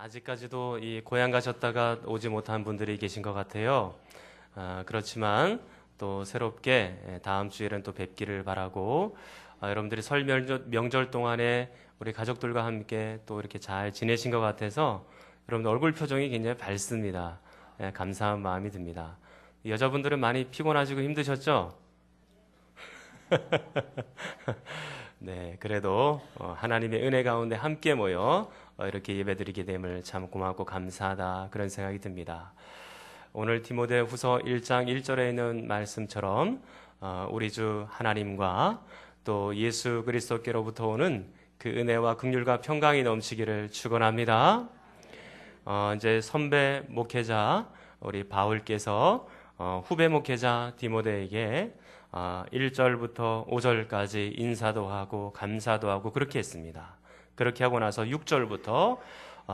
아직까지도 이 고향 가셨다가 오지 못한 분들이 계신 것 같아요. 그렇지만 또 새롭게 다음 주에는 또 뵙기를 바라고, 여러분들이 설 명절 동안에 우리 가족들과 함께 또 이렇게 잘 지내신 것 같아서 여러분 얼굴 표정이 굉장히 밝습니다. 감사한 마음이 듭니다. 여자분들은 많이 피곤하시고 힘드셨죠? 네, 그래도 하나님의 은혜 가운데 함께 모여 이렇게 예배드리게 됨을 참 고맙고 감사하다, 그런 생각이 듭니다. 오늘 디모데후서 1장 1절에 있는 말씀처럼 우리 주 하나님과 또 예수 그리스도께로부터 오는 그 은혜와 긍휼과 평강이 넘치기를 축원합니다. 이제 선배 목회자 우리 바울께서 후배 목회자 디모데에게 1절부터 5절까지 인사도 하고 감사도 하고 그렇게 했습니다. 그렇게 하고 나서 6절부터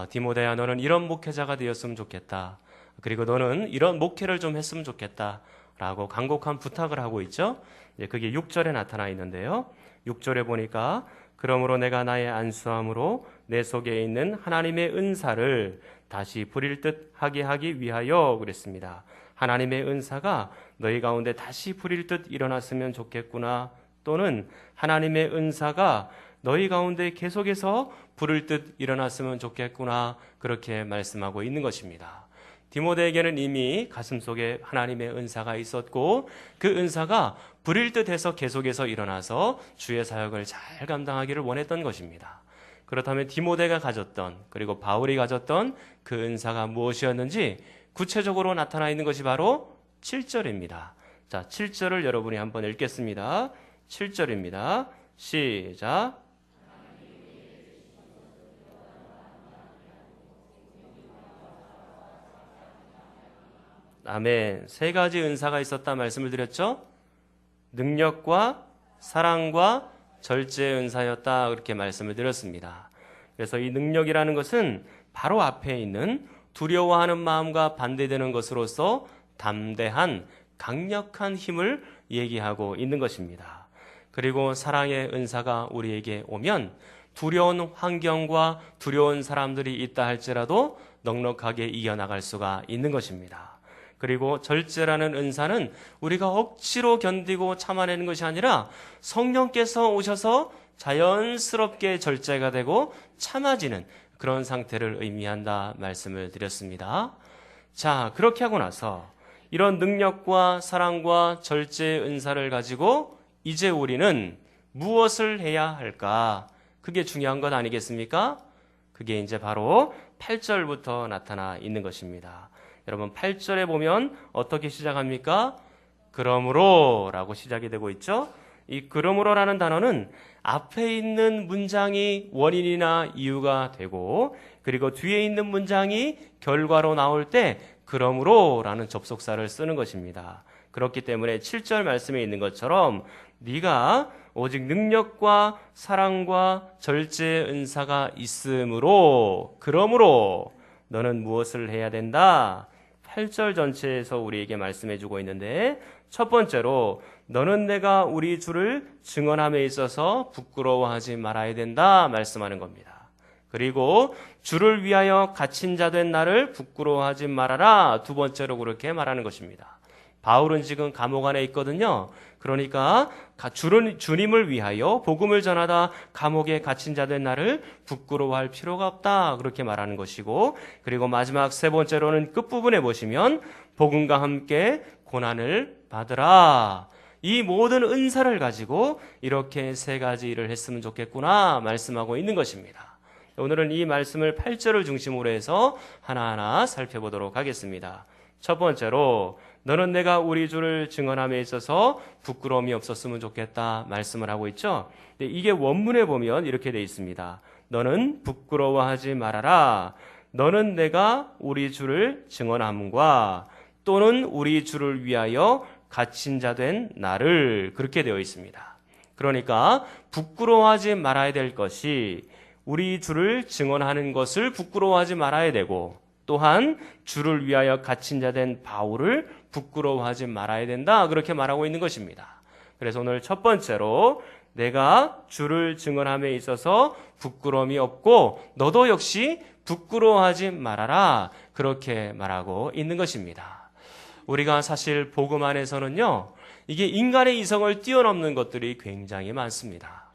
디모데야, 너는 이런 목회자가 되었으면 좋겠다. 그리고 너는 이런 목회를 좀 했으면 좋겠다 라고 간곡한 부탁을 하고 있죠. 그게 6절에 나타나 있는데요. 6절에 보니까 그러므로 내가 나의 안수함으로 내 속에 있는 하나님의 은사를 다시 부릴 듯 하게 하기 위하여 그랬습니다. 하나님의 은사가 너희 가운데 다시 부릴 듯 일어났으면 좋겠구나, 또는 하나님의 은사가 너희 가운데 계속해서 부를 듯 일어났으면 좋겠구나, 그렇게 말씀하고 있는 것입니다. 디모데에게는 이미 가슴속에 하나님의 은사가 있었고 그 은사가 부릴 듯해서 계속해서 일어나서 주의 사역을 잘 감당하기를 원했던 것입니다. 그렇다면 디모데가 가졌던, 그리고 바울이 가졌던 그 은사가 무엇이었는지 구체적으로 나타나 있는 것이 바로 7절입니다. 자, 7절을 여러분이 한번 읽겠습니다. 7절입니다. 시작. 아멘. 세 가지 은사가 있었다 말씀을 드렸죠. 능력과 사랑과 절제의 은사였다, 그렇게 말씀을 드렸습니다. 그래서 이 능력이라는 것은 바로 앞에 있는 두려워하는 마음과 반대되는 것으로서 담대한 강력한 힘을 얘기하고 있는 것입니다. 그리고 사랑의 은사가 우리에게 오면 두려운 환경과 두려운 사람들이 있다 할지라도 넉넉하게 이겨나갈 수가 있는 것입니다. 그리고 절제라는 은사는 우리가 억지로 견디고 참아내는 것이 아니라 성령께서 오셔서 자연스럽게 절제가 되고 참아지는 그런 상태를 의미한다 말씀을 드렸습니다. 자, 그렇게 하고 나서 이런 능력과 사랑과 절제의 은사를 가지고 이제 우리는 무엇을 해야 할까? 그게 중요한 것 아니겠습니까? 그게 이제 바로 8절부터 나타나 있는 것입니다. 여러분, 8절에 보면 어떻게 시작합니까? 그러므로 라고 시작이 되고 있죠. 이 그러므로라는 단어는 앞에 있는 문장이 원인이나 이유가 되고, 그리고 뒤에 있는 문장이 결과로 나올 때 그러므로라는 접속사를 쓰는 것입니다. 그렇기 때문에 7절 말씀에 있는 것처럼 네가 오직 능력과 사랑과 절제의 은사가 있으므로, 그러므로 너는 무엇을 해야 된다? 8절 전체에서 우리에게 말씀해 주고 있는데, 첫 번째로 너는 내가 우리 주를 증언함에 있어서 부끄러워하지 말아야 된다 말씀하는 겁니다. 그리고 주를 위하여 갇힌 자 된 나를 부끄러워하지 말아라, 두 번째로 그렇게 말하는 것입니다. 바울은 지금 감옥 안에 있거든요. 그러니까 주님을 위하여 복음을 전하다 감옥에 갇힌 자 된 나를 부끄러워할 필요가 없다, 그렇게 말하는 것이고, 그리고 마지막 세 번째로는 끝부분에 보시면 복음과 함께 고난을 받으라, 이 모든 은사를 가지고 이렇게 세 가지 일을 했으면 좋겠구나 말씀하고 있는 것입니다. 오늘은 이 말씀을 8절을 중심으로 해서 하나하나 살펴보도록 하겠습니다. 첫 번째로 너는 내가 우리 주를 증언함에 있어서 부끄러움이 없었으면 좋겠다 말씀을 하고 있죠. 근데 이게 원문에 보면 이렇게 되어 있습니다. 너는 부끄러워하지 말아라. 너는 내가 우리 주를 증언함과 또는 우리 주를 위하여 갇힌 자 된 나를, 그렇게 되어 있습니다. 그러니까 부끄러워하지 말아야 될 것이 우리 주를 증언하는 것을 부끄러워하지 말아야 되고, 또한 주를 위하여 갇힌 자 된 바울을 부끄러워하지 말아야 된다, 그렇게 말하고 있는 것입니다. 그래서 오늘 첫 번째로 내가 주를 증언함에 있어서 부끄러움이 없고 너도 역시 부끄러워하지 말아라. 그렇게 말하고 있는 것입니다. 우리가 사실 복음 안에서는요, 이게 인간의 이성을 뛰어넘는 것들이 굉장히 많습니다.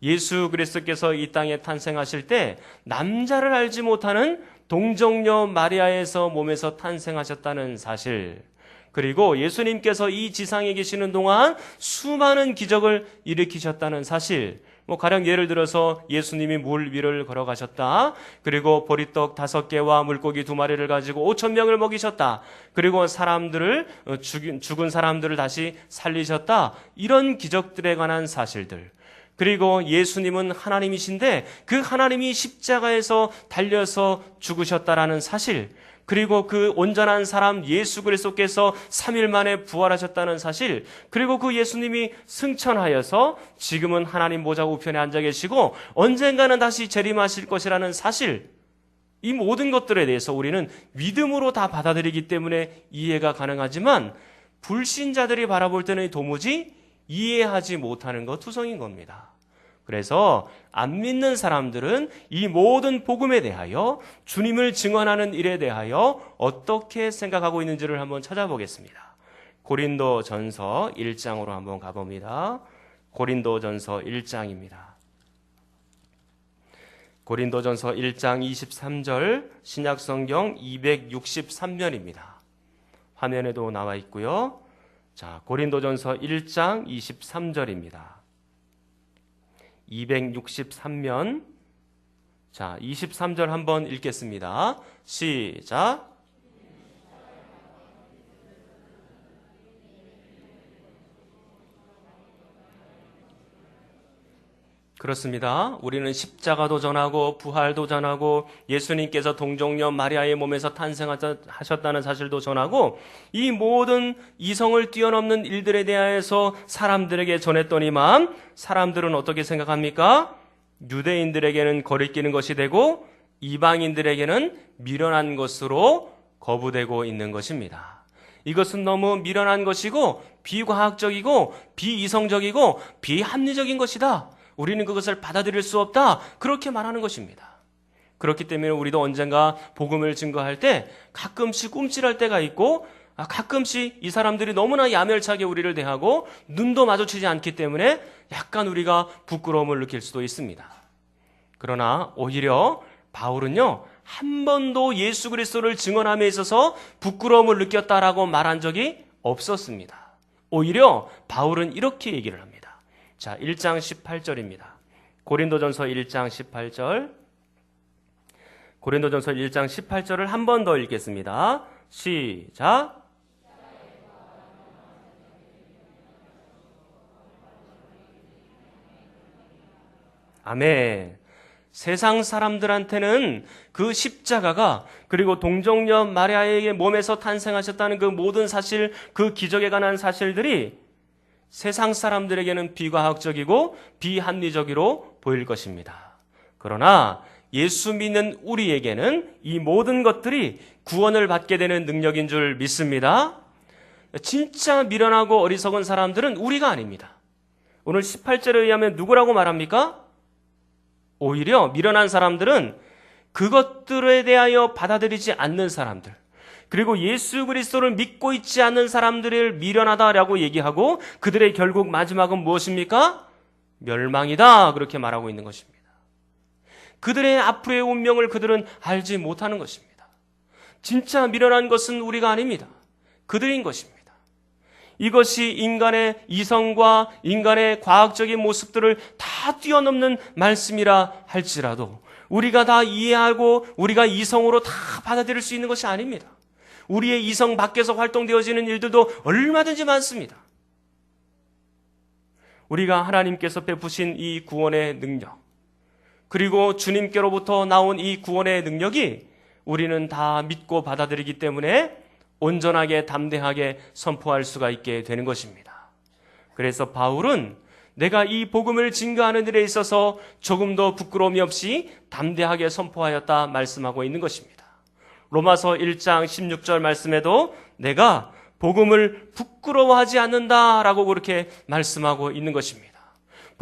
예수 그리스도께서 이 땅에 탄생하실 때 남자를 알지 못하는 동정녀 마리아에서 몸에서 탄생하셨다는 사실, 그리고 예수님께서 이 지상에 계시는 동안 수많은 기적을 일으키셨다는 사실, 가령 예를 들어서 예수님이 물 위를 걸어가셨다. 그리고 보리떡 5개와 물고기 2마리를 가지고 5,000명을 먹이셨다. 그리고 죽은 사람들을 다시 살리셨다. 이런 기적들에 관한 사실들. 그리고 예수님은 하나님이신데 그 하나님이 십자가에서 달려서 죽으셨다라는 사실, 그리고 그 온전한 사람 예수 그리스도께서 3일 만에 부활하셨다는 사실, 그리고 그 예수님이 승천하여서 지금은 하나님 보좌 우편에 앉아 계시고 언젠가는 다시 재림하실 것이라는 사실, 이 모든 것들에 대해서 우리는 믿음으로 다 받아들이기 때문에 이해가 가능하지만 불신자들이 바라볼 때는 도무지 이해하지 못하는 것 투성인 겁니다. 그래서 안 믿는 사람들은 이 모든 복음에 대하여, 주님을 증언하는 일에 대하여 어떻게 생각하고 있는지를 한번 찾아보겠습니다. 고린도전서 1장으로 한번 가봅니다. 고린도전서 1장입니다. 고린도전서 1장 23절, 신약성경 263면입니다. 화면에도 나와 있고요. 자, 고린도전서 1장 23절입니다. 263면. 자, 23절 한번 읽겠습니다. 시작. 그렇습니다. 우리는 십자가도 전하고 부활도 전하고 예수님께서 동정녀 마리아의 몸에서 탄생하셨다는 사실도 전하고 이 모든 이성을 뛰어넘는 일들에 대하여서 사람들에게 전했더니만 사람들은 어떻게 생각합니까? 유대인들에게는 거리끼는 것이 되고 이방인들에게는 미련한 것으로 거부되고 있는 것입니다. 이것은 너무 미련한 것이고 비과학적이고 비이성적이고 비합리적인 것이다. 우리는 그것을 받아들일 수 없다. 그렇게 말하는 것입니다. 그렇기 때문에 우리도 언젠가 복음을 증거할 때 가끔씩 움찔할 때가 있고, 가끔씩 이 사람들이 너무나 야멸차게 우리를 대하고 눈도 마주치지 않기 때문에 약간 우리가 부끄러움을 느낄 수도 있습니다. 그러나 오히려 바울은요, 한 번도 예수 그리스도를 증언함에 있어서 부끄러움을 느꼈다라고 말한 적이 없었습니다. 오히려 바울은 이렇게 얘기를 합니다. 자, 1장 18절입니다. 고린도전서 1장 18절. 고린도전서 1장 18절을 한 번 더 읽겠습니다. 시작. 아멘. 세상 사람들한테는 그 십자가가, 그리고 동정녀 마리아의 몸에서 탄생하셨다는 그 모든 사실, 그 기적에 관한 사실들이 세상 사람들에게는 비과학적이고 비합리적으로 보일 것입니다. 그러나 예수 믿는 우리에게는 이 모든 것들이 구원을 받게 되는 능력인 줄 믿습니다. 진짜 미련하고 어리석은 사람들은 우리가 아닙니다. 오늘 18절에 의하면 누구라고 말합니까? 오히려 미련한 사람들은 그것들에 대하여 받아들이지 않는 사람들, 그리고 예수 그리스도를 믿고 있지 않는 사람들을 미련하다라고 얘기하고 그들의 결국 마지막은 무엇입니까? 멸망이다. 그렇게 말하고 있는 것입니다. 그들의 앞으로의 운명을 그들은 알지 못하는 것입니다. 진짜 미련한 것은 우리가 아닙니다. 그들인 것입니다. 이것이 인간의 이성과 인간의 과학적인 모습들을 다 뛰어넘는 말씀이라 할지라도 우리가 다 이해하고 우리가 이성으로 다 받아들일 수 있는 것이 아닙니다. 우리의 이성 밖에서 활동되어지는 일들도 얼마든지 많습니다. 우리가 하나님께서 베푸신 이 구원의 능력, 그리고 주님께로부터 나온 이 구원의 능력이 우리는 다 믿고 받아들이기 때문에 온전하게 담대하게 선포할 수가 있게 되는 것입니다. 그래서 바울은 내가 이 복음을 증거하는 일에 있어서 조금도 부끄러움이 없이 담대하게 선포하였다 말씀하고 있는 것입니다. 로마서 1장 16절 말씀에도 내가 복음을 부끄러워하지 않는다라고 그렇게 말씀하고 있는 것입니다.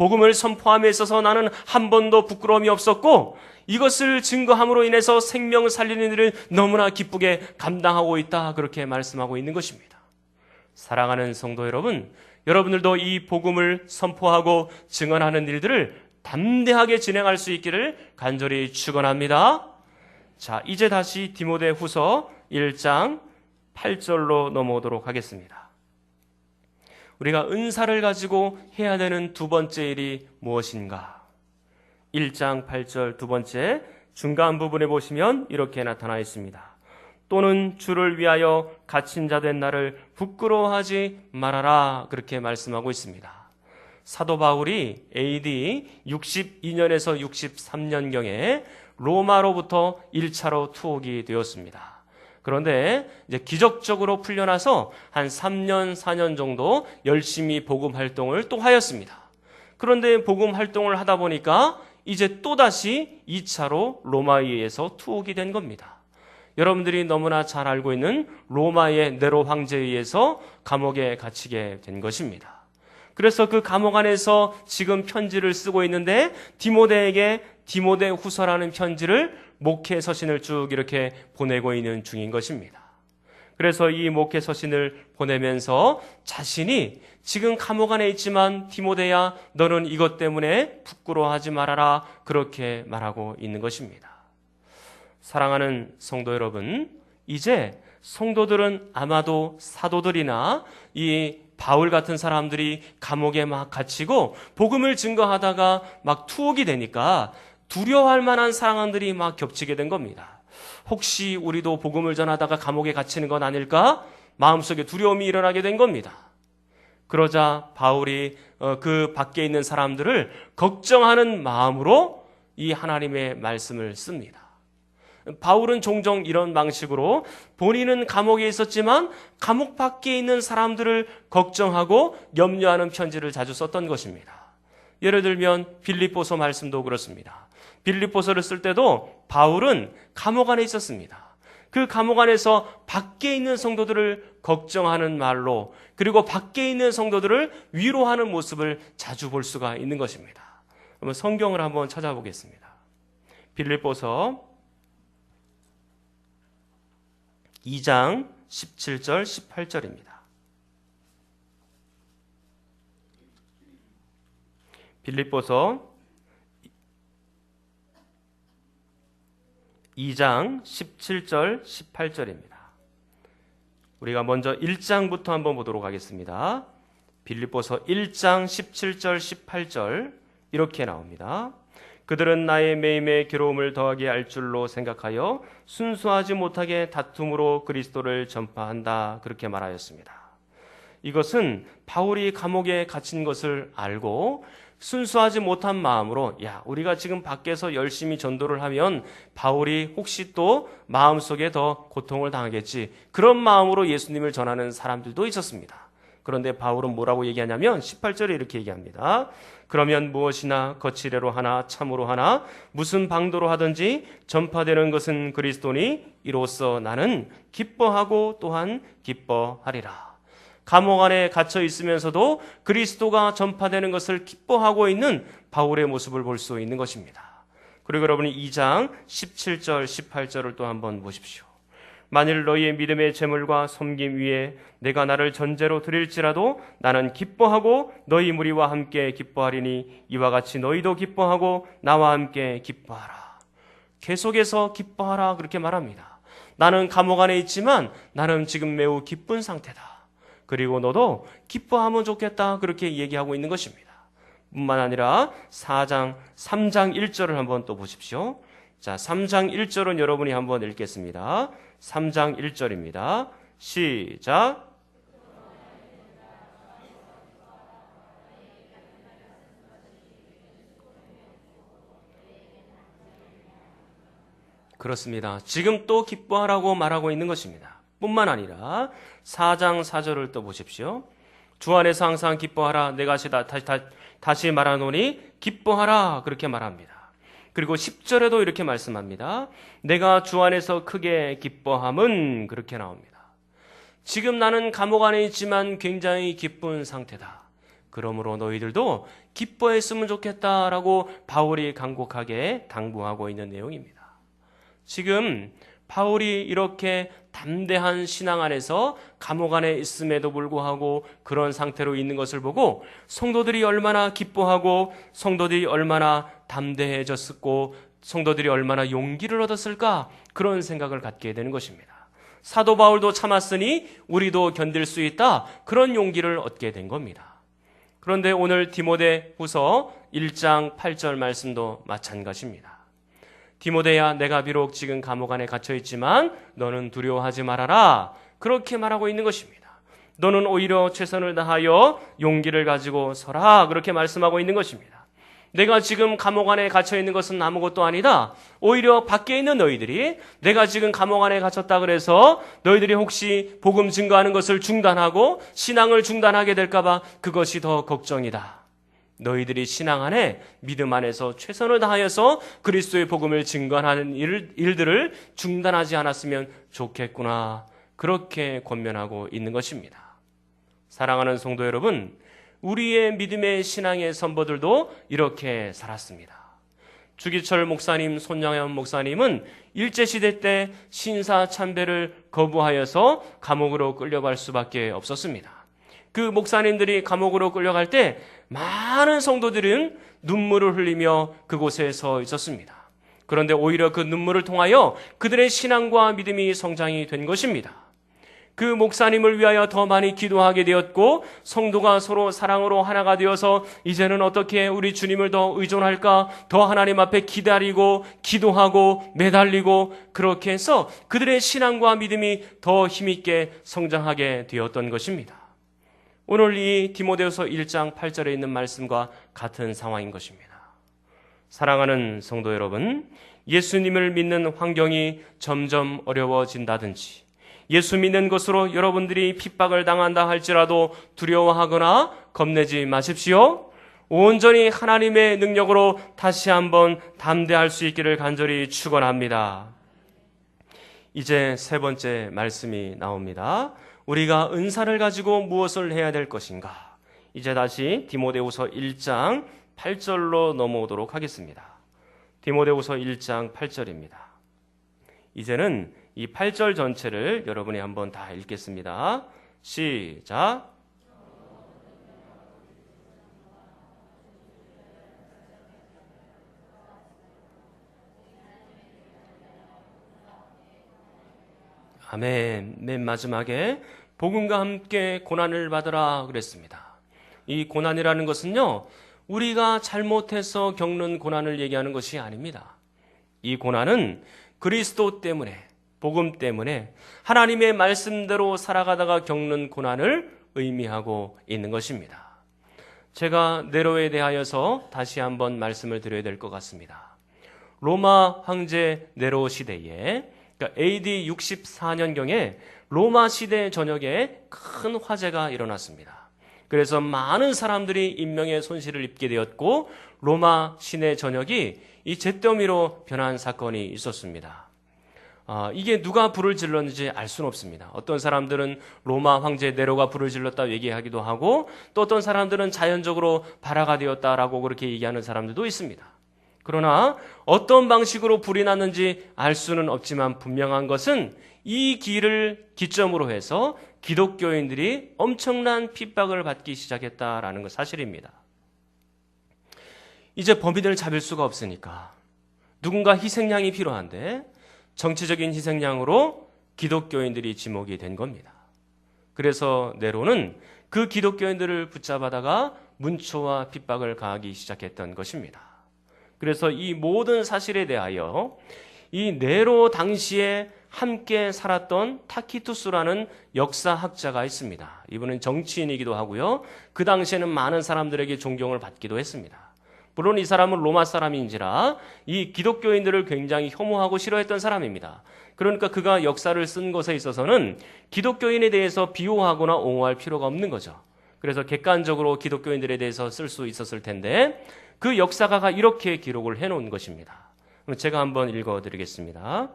복음을 선포함에 있어서 나는 한 번도 부끄러움이 없었고 이것을 증거함으로 인해서 생명을 살리는 일을 너무나 기쁘게 감당하고 있다. 그렇게 말씀하고 있는 것입니다. 사랑하는 성도 여러분, 여러분들도 이 복음을 선포하고 증언하는 일들을 담대하게 진행할 수 있기를 간절히 축원합니다. 자, 이제 다시 디모데후서 1장 8절로 넘어오도록 하겠습니다. 우리가 은사를 가지고 해야 되는 두 번째 일이 무엇인가? 1장 8절 두 번째 중간 부분에 보시면 이렇게 나타나 있습니다. 또는 주를 위하여 갇힌 자 된 나를 부끄러워하지 말아라. 그렇게 말씀하고 있습니다. 사도 바울이 AD 62년에서 63년경에 로마로부터 1차로 투옥이 되었습니다. 그런데 이제 기적적으로 풀려나서 한 3년, 4년 정도 열심히 복음 활동을 또 하였습니다. 그런데 복음 활동을 하다 보니까 이제 또다시 2차로 로마에 의해서 투옥이 된 겁니다. 여러분들이 너무나 잘 알고 있는 로마의 네로 황제에 의해서 감옥에 갇히게 된 것입니다. 그래서 그 감옥 안에서 지금 편지를 쓰고 있는데 디모데에게 디모데후서라는 편지를 목회 서신을 쭉 이렇게 보내고 있는 중인 것입니다. 그래서 이 목회 서신을 보내면서 자신이 지금 감옥 안에 있지만 디모데야 너는 이것 때문에 부끄러워하지 말아라 그렇게 말하고 있는 것입니다. 사랑하는 성도 여러분, 이제 성도들은 아마도 사도들이나 이 바울 같은 사람들이 감옥에 막 갇히고 복음을 증거하다가 막 투옥이 되니까 두려워할 만한 상황들이 막 겹치게 된 겁니다. 혹시 우리도 복음을 전하다가 감옥에 갇히는 건 아닐까? 마음속에 두려움이 일어나게 된 겁니다. 그러자 바울이 그 밖에 있는 사람들을 걱정하는 마음으로 이 하나님의 말씀을 씁니다. 바울은 종종 이런 방식으로 본인은 감옥에 있었지만 감옥 밖에 있는 사람들을 걱정하고 염려하는 편지를 자주 썼던 것입니다. 예를 들면 빌립보서 말씀도 그렇습니다. 빌립보서를 쓸 때도 바울은 감옥 안에 있었습니다. 그 감옥 안에서 밖에 있는 성도들을 걱정하는 말로 그리고 밖에 있는 성도들을 위로하는 모습을 자주 볼 수가 있는 것입니다. 그러면 성경을 한번 찾아보겠습니다. 빌립보서 2장 17절 18절입니다. 빌립보서 2장 17절 18절입니다. 우리가 먼저 1장부터 한번 보도록 하겠습니다. 빌립보서 1장 17절 18절 이렇게 나옵니다. 그들은 나의 매임에 괴로움을 더하게 할 줄로 생각하여 순수하지 못하게 다툼으로 그리스도를 전파한다. 그렇게 말하였습니다. 이것은 바울이 감옥에 갇힌 것을 알고 순수하지 못한 마음으로 우리가 지금 밖에서 열심히 전도를 하면 바울이 혹시 또 마음속에 더 고통을 당하겠지. 그런 마음으로 예수님을 전하는 사람들도 있었습니다. 그런데 바울은 뭐라고 얘기하냐면 18절에 이렇게 얘기합니다. 그러면 무엇이나 거칠애로 하나 참으로 하나 무슨 방도로 하든지 전파되는 것은 그리스도니 이로써 나는 기뻐하고 또한 기뻐하리라. 감옥 안에 갇혀 있으면서도 그리스도가 전파되는 것을 기뻐하고 있는 바울의 모습을 볼 수 있는 것입니다. 그리고 여러분이 2장 17절 18절을 또 한번 보십시오. 만일 너희의 믿음의 재물과 섬김 위에 내가 나를 전제로 드릴지라도 나는 기뻐하고 너희 무리와 함께 기뻐하리니 이와 같이 너희도 기뻐하고 나와 함께 기뻐하라. 계속해서 기뻐하라 그렇게 말합니다. 나는 감옥 안에 있지만 나는 지금 매우 기쁜 상태다. 그리고 너도 기뻐하면 좋겠다 그렇게 얘기하고 있는 것입니다. 뿐만 아니라 3장 1절을 한번 또 보십시오. 자, 3장 1절은 여러분이 한번 읽겠습니다. 3장 1절입니다. 시작. 그렇습니다. 지금 또 기뻐하라고 말하고 있는 것입니다. 뿐만 아니라 4장 4절을 또 보십시오. 주 안에서 항상 기뻐하라. 내가 다시 말하노니 기뻐하라. 그렇게 말합니다. 그리고 10절에도 이렇게 말씀합니다. 내가 주 안에서 크게 기뻐함은 그렇게 나옵니다. 지금 나는 감옥 안에 있지만 굉장히 기쁜 상태다. 그러므로 너희들도 기뻐했으면 좋겠다라고 바울이 간곡하게 당부하고 있는 내용입니다. 지금 바울이 이렇게 담대한 신앙 안에서 감옥 안에 있음에도 불구하고 그런 상태로 있는 것을 보고 성도들이 얼마나 기뻐하고 성도들이 얼마나 담대해졌고 성도들이 얼마나 용기를 얻었을까, 그런 생각을 갖게 되는 것입니다. 사도 바울도 참았으니 우리도 견딜 수 있다, 그런 용기를 얻게 된 겁니다. 그런데 오늘 디모데후서 1장 8절 말씀도 마찬가지입니다. 디모데야, 내가 비록 지금 감옥 안에 갇혀 있지만 너는 두려워하지 말아라, 그렇게 말하고 있는 것입니다. 너는 오히려 최선을 다하여 용기를 가지고 서라, 그렇게 말씀하고 있는 것입니다. 내가 지금 감옥 안에 갇혀 있는 것은 아무것도 아니다. 오히려 밖에 있는 너희들이 내가 지금 감옥 안에 갇혔다 그래서 너희들이 혹시 복음 증거하는 것을 중단하고 신앙을 중단하게 될까봐 그것이 더 걱정이다. 너희들이 신앙 안에 믿음 안에서 최선을 다하여서 그리스도의 복음을 증거하는 일들을 중단하지 않았으면 좋겠구나, 그렇게 권면하고 있는 것입니다. 사랑하는 성도 여러분, 우리의 믿음의 신앙의 선보들도 이렇게 살았습니다. 주기철 목사님, 손양현 목사님은 일제시대 때 신사참배를 거부하여서 감옥으로 끌려갈 수밖에 없었습니다. 그 목사님들이 감옥으로 끌려갈 때 많은 성도들은 눈물을 흘리며 그곳에 서 있었습니다. 그런데 오히려 그 눈물을 통하여 그들의 신앙과 믿음이 성장이 된 것입니다. 그 목사님을 위하여 더 많이 기도하게 되었고 성도가 서로 사랑으로 하나가 되어서 이제는 어떻게 우리 주님을 더 의존할까, 더 하나님 앞에 기다리고 기도하고 매달리고, 그렇게 해서 그들의 신앙과 믿음이 더 힘있게 성장하게 되었던 것입니다. 오늘 이 디모데후서 1장 8절에 있는 말씀과 같은 상황인 것입니다. 사랑하는 성도 여러분, 예수님을 믿는 환경이 점점 어려워진다든지 예수 믿는 것으로 여러분들이 핍박을 당한다 할지라도 두려워하거나 겁내지 마십시오. 온전히 하나님의 능력으로 다시 한번 담대할 수 있기를 간절히 축원합니다. 이제 세 번째 말씀이 나옵니다. 우리가 은사를 가지고 무엇을 해야 될 것인가? 이제 다시 디모데후서 1장 8절로 넘어오도록 하겠습니다. 디모데후서 1장 8절입니다. 이제는 이 8절 전체를 여러분이 한번 다 읽겠습니다. 시작. 아멘. 맨 마지막에 복음과 함께 고난을 받으라 그랬습니다. 이 고난이라는 것은요, 우리가 잘못해서 겪는 고난을 얘기하는 것이 아닙니다. 이 고난은 그리스도 때문에, 복음 때문에 하나님의 말씀대로 살아가다가 겪는 고난을 의미하고 있는 것입니다. 제가 네로에 대하여서 다시 한번 말씀을 드려야 될 것 같습니다. 로마 황제 네로 시대에, 그러니까 AD 64년경에 로마 시대 전역에 큰 화재가 일어났습니다. 그래서 많은 사람들이 인명의 손실을 입게 되었고 로마 시내 전역이 이 잿더미로 변한 사건이 있었습니다. 이게 누가 불을 질렀는지 알 수는 없습니다. 어떤 사람들은 로마 황제 네로가 불을 질렀다 얘기하기도 하고 또 어떤 사람들은 자연적으로 발화가 되었다라고 그렇게 얘기하는 사람들도 있습니다. 그러나 어떤 방식으로 불이 났는지 알 수는 없지만 분명한 것은 이 길을 기점으로 해서 기독교인들이 엄청난 핍박을 받기 시작했다라는 것 사실입니다. 이제 범인을 잡을 수가 없으니까 누군가 희생양이 필요한데 정치적인 희생양으로 기독교인들이 지목이 된 겁니다. 그래서 네로는 그 기독교인들을 붙잡아다가 문초와 핍박을 가하기 시작했던 것입니다. 그래서 이 모든 사실에 대하여 이 네로 당시에 함께 살았던 타키투스라는 역사학자가 있습니다. 이분은 정치인이기도 하고요. 그 당시에는 많은 사람들에게 존경을 받기도 했습니다. 물론 이 사람은 로마 사람인지라 이 기독교인들을 굉장히 혐오하고 싫어했던 사람입니다. 그러니까 그가 역사를 쓴 것에 있어서는 기독교인에 대해서 비호하거나 옹호할 필요가 없는 거죠. 그래서 객관적으로 기독교인들에 대해서 쓸 수 있었을 텐데 그 역사가가 이렇게 기록을 해놓은 것입니다. 제가 한번 읽어드리겠습니다.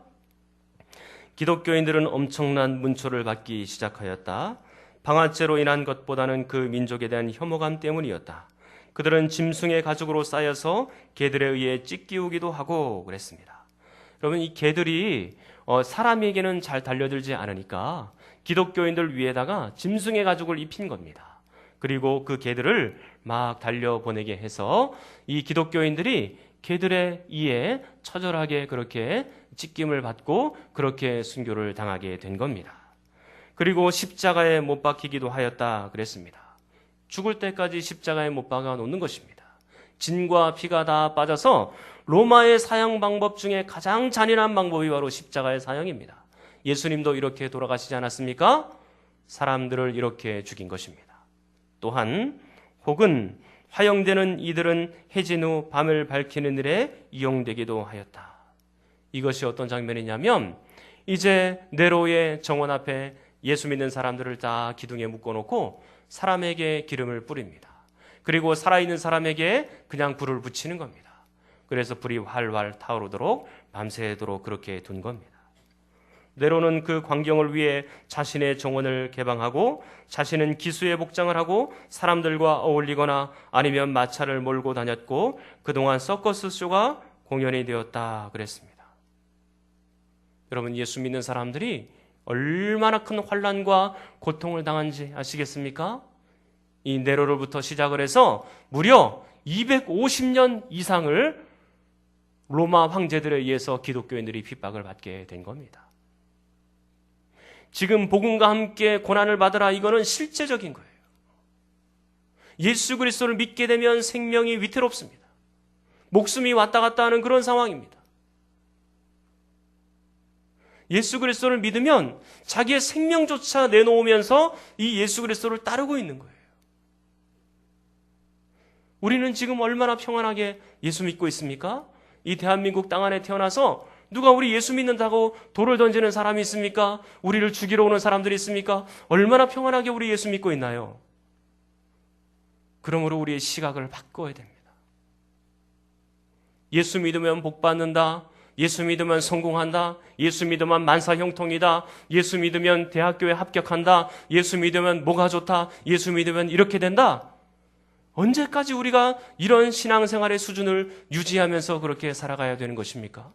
기독교인들은 엄청난 문초를 받기 시작하였다. 방아죄로 인한 것보다는 그 민족에 대한 혐오감 때문이었다. 그들은 짐승의 가죽으로 쌓여서 개들에 의해 찢기우기도 하고 그랬습니다. 여러분, 이 개들이 사람에게는 잘 달려들지 않으니까 기독교인들 위에다가 짐승의 가죽을 입힌 겁니다. 그리고 그 개들을 막 달려보내게 해서 이 기독교인들이 개들의 이에 처절하게 그렇게 찢김을 받고 그렇게 순교를 당하게 된 겁니다. 그리고 십자가에 못 박히기도 하였다 그랬습니다. 죽을 때까지 십자가에 못 박아 놓는 것입니다. 진과 피가 다 빠져서 로마의 사형 방법 중에 가장 잔인한 방법이 바로 십자가의 사형입니다. 예수님도 이렇게 돌아가시지 않았습니까? 사람들을 이렇게 죽인 것입니다. 또한 혹은 화형되는 이들은 해진 후 밤을 밝히는 일에 이용되기도 하였다. 이것이 어떤 장면이냐면 이제 네로의 정원 앞에 예수 믿는 사람들을 다 기둥에 묶어놓고 사람에게 기름을 뿌립니다. 그리고 살아있는 사람에게 그냥 불을 붙이는 겁니다. 그래서 불이 활활 타오르도록 밤새도록 그렇게 둔 겁니다. 네로는 그 광경을 위해 자신의 정원을 개방하고 자신은 기수의 복장을 하고 사람들과 어울리거나 아니면 마차를 몰고 다녔고 그동안 서커스 쇼가 공연이 되었다 그랬습니다. 여러분, 예수 믿는 사람들이 얼마나 큰 환난과 고통을 당한지 아시겠습니까? 이 네로로부터 시작을 해서 무려 250년 이상을 로마 황제들에 의해서 기독교인들이 핍박을 받게 된 겁니다. 지금 복음과 함께 고난을 받으라, 이거는 실제적인 거예요. 예수 그리스도를 믿게 되면 생명이 위태롭습니다. 목숨이 왔다 갔다 하는 그런 상황입니다. 예수 그리스도를 믿으면 자기의 생명조차 내놓으면서 이 예수 그리스도를 따르고 있는 거예요. 우리는 지금 얼마나 평안하게 예수 믿고 있습니까? 이 대한민국 땅 안에 태어나서 누가 우리 예수 믿는다고 돌을 던지는 사람이 있습니까? 우리를 죽이러 오는 사람들이 있습니까? 얼마나 평안하게 우리 예수 믿고 있나요? 그러므로 우리의 시각을 바꿔야 됩니다. 예수 믿으면 복 받는다. 예수 믿으면 성공한다. 예수 믿으면 만사 형통이다. 예수 믿으면 대학교에 합격한다. 예수 믿으면 뭐가 좋다. 예수 믿으면 이렇게 된다. 언제까지 우리가 이런 신앙생활의 수준을 유지하면서 그렇게 살아가야 되는 것입니까?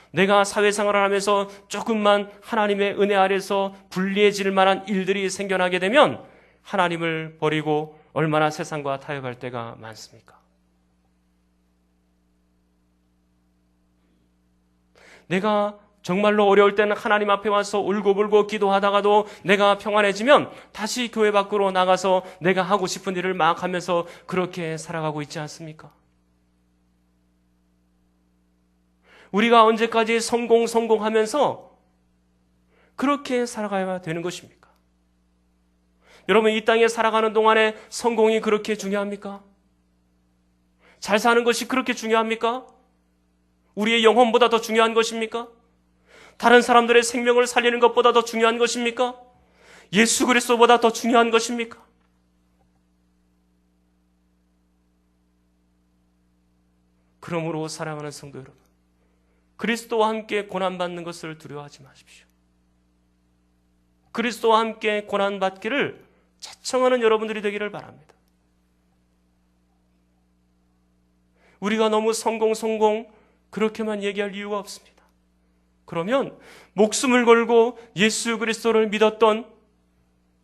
내가 사회생활을 하면서 조금만 하나님의 은혜 아래서 불리해질 만한 일들이 생겨나게 되면 하나님을 버리고 얼마나 세상과 타협할 때가 많습니까? 내가 정말로 어려울 때는 하나님 앞에 와서 울고불고 기도하다가도 내가 평안해지면 다시 교회 밖으로 나가서 내가 하고 싶은 일을 막 하면서 그렇게 살아가고 있지 않습니까? 우리가 언제까지 성공하면서 그렇게 살아가야 되는 것입니까? 여러분, 이 땅에 살아가는 동안에 성공이 그렇게 중요합니까? 잘 사는 것이 그렇게 중요합니까? 우리의 영혼보다 더 중요한 것입니까? 다른 사람들의 생명을 살리는 것보다 더 중요한 것입니까? 예수 그리스도보다 더 중요한 것입니까? 그러므로 사랑하는 성도 여러분, 그리스도와 함께 고난받는 것을 두려워하지 마십시오. 그리스도와 함께 고난받기를 자청하는 여러분들이 되기를 바랍니다. 우리가 너무 성공 그렇게만 얘기할 이유가 없습니다. 그러면 목숨을 걸고 예수 그리스도를 믿었던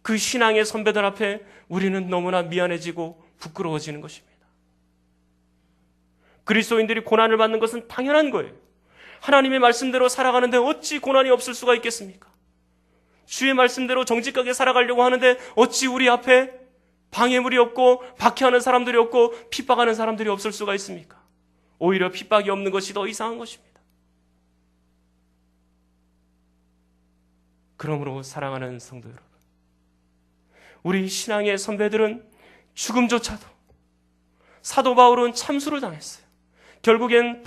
그 신앙의 선배들 앞에 우리는 너무나 미안해지고 부끄러워지는 것입니다. 그리스도인들이 고난을 받는 것은 당연한 거예요. 하나님의 말씀대로 살아가는데 어찌 고난이 없을 수가 있겠습니까? 주의 말씀대로 정직하게 살아가려고 하는데 어찌 우리 앞에 방해물이 없고 박해하는 사람들이 없고 핍박하는 사람들이 없을 수가 있습니까? 오히려 핍박이 없는 것이 더 이상한 것입니다. 그러므로 사랑하는 성도 여러분, 우리 신앙의 선배들은 죽음조차도, 사도 바울은 참수를 당했어요. 결국엔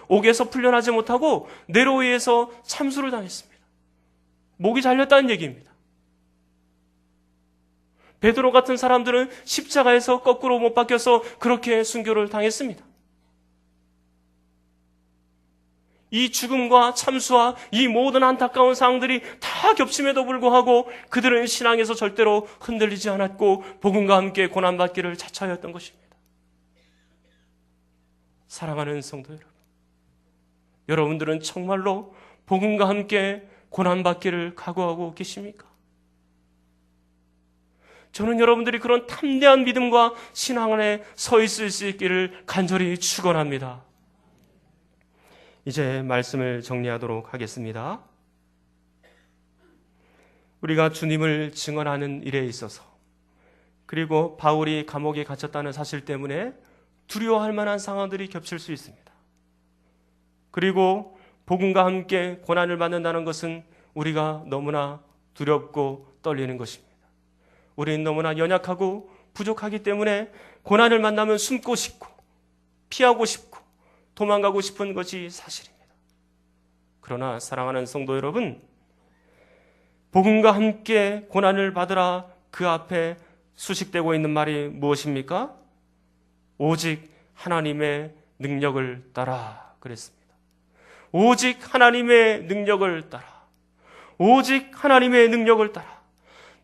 옥에서 풀려나지 못하고 네로에서 참수를 당했습니다. 목이 잘렸다는 얘기입니다. 베드로 같은 사람들은 십자가에서 거꾸로 못 박혀서 그렇게 순교를 당했습니다. 이 죽음과 참수와 이 모든 안타까운 상황들이 다 겹침에도 불구하고 그들은 신앙에서 절대로 흔들리지 않았고 복음과 함께 고난받기를 자처하였던 것입니다. 사랑하는 성도 여러분, 여러분들은 정말로 복음과 함께 고난받기를 각오하고 계십니까? 저는 여러분들이 그런 탐대한 믿음과 신앙 안에 서 있을 수 있기를 간절히 축원합니다. 이제 말씀을 정리하도록 하겠습니다. 우리가 주님을 증언하는 일에 있어서, 그리고 바울이 감옥에 갇혔다는 사실 때문에 두려워할 만한 상황들이 겹칠 수 있습니다. 그리고 복음과 함께 고난을 받는다는 것은 우리가 너무나 두렵고 떨리는 것입니다. 우리는 너무나 연약하고 부족하기 때문에 고난을 만나면 숨고 싶고 피하고 싶고 도망가고 싶은 것이 사실입니다. 그러나 사랑하는 성도 여러분, 복음과 함께 고난을 받으라 그 앞에 수식되고 있는 말이 무엇입니까? 오직 하나님의 능력을 따라 그랬습니다. 오직 하나님의 능력을 따라. 오직 하나님의 능력을 따라.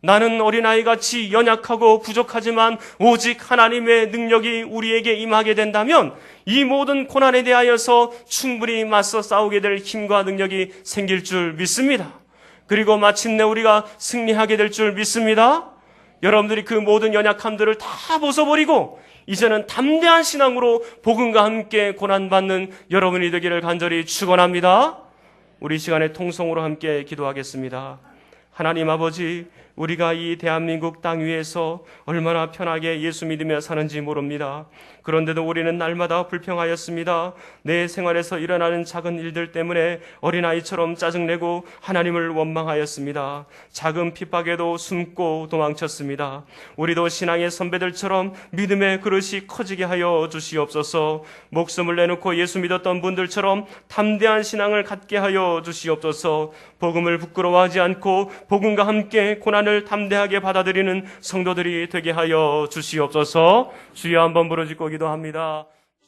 나는 어린아이같이 연약하고 부족하지만 오직 하나님의 능력이 우리에게 임하게 된다면 이 모든 고난에 대하여서 충분히 맞서 싸우게 될 힘과 능력이 생길 줄 믿습니다. 그리고 마침내 우리가 승리하게 될 줄 믿습니다. 여러분들이 그 모든 연약함들을 다 벗어버리고 이제는 담대한 신앙으로 복음과 함께 고난받는 여러분이 되기를 간절히 축원합니다. 우리 시간에 통성으로 함께 기도하겠습니다. 하나님 아버지, 우리가 이 대한민국 땅 위에서 얼마나 편하게 예수 믿으며 사는지 모릅니다. 그런데도 우리는 날마다 불평하였습니다. 내 생활에서 일어나는 작은 일들 때문에 어린아이처럼 짜증내고 하나님을 원망하였습니다. 작은 핍박에도 숨고 도망쳤습니다. 우리도 신앙의 선배들처럼 믿음의 그릇이 커지게 하여 주시옵소서. 목숨을 내놓고 예수 믿었던 분들처럼 담대한 신앙을 갖게 하여 주시옵소서. 복음을 부끄러워하지 않고 복음과 함께 고난을 담대하게 받아들이는 성도들이 되게 하여 주시옵소서. 주여 한번 부르짖고 기도합니다.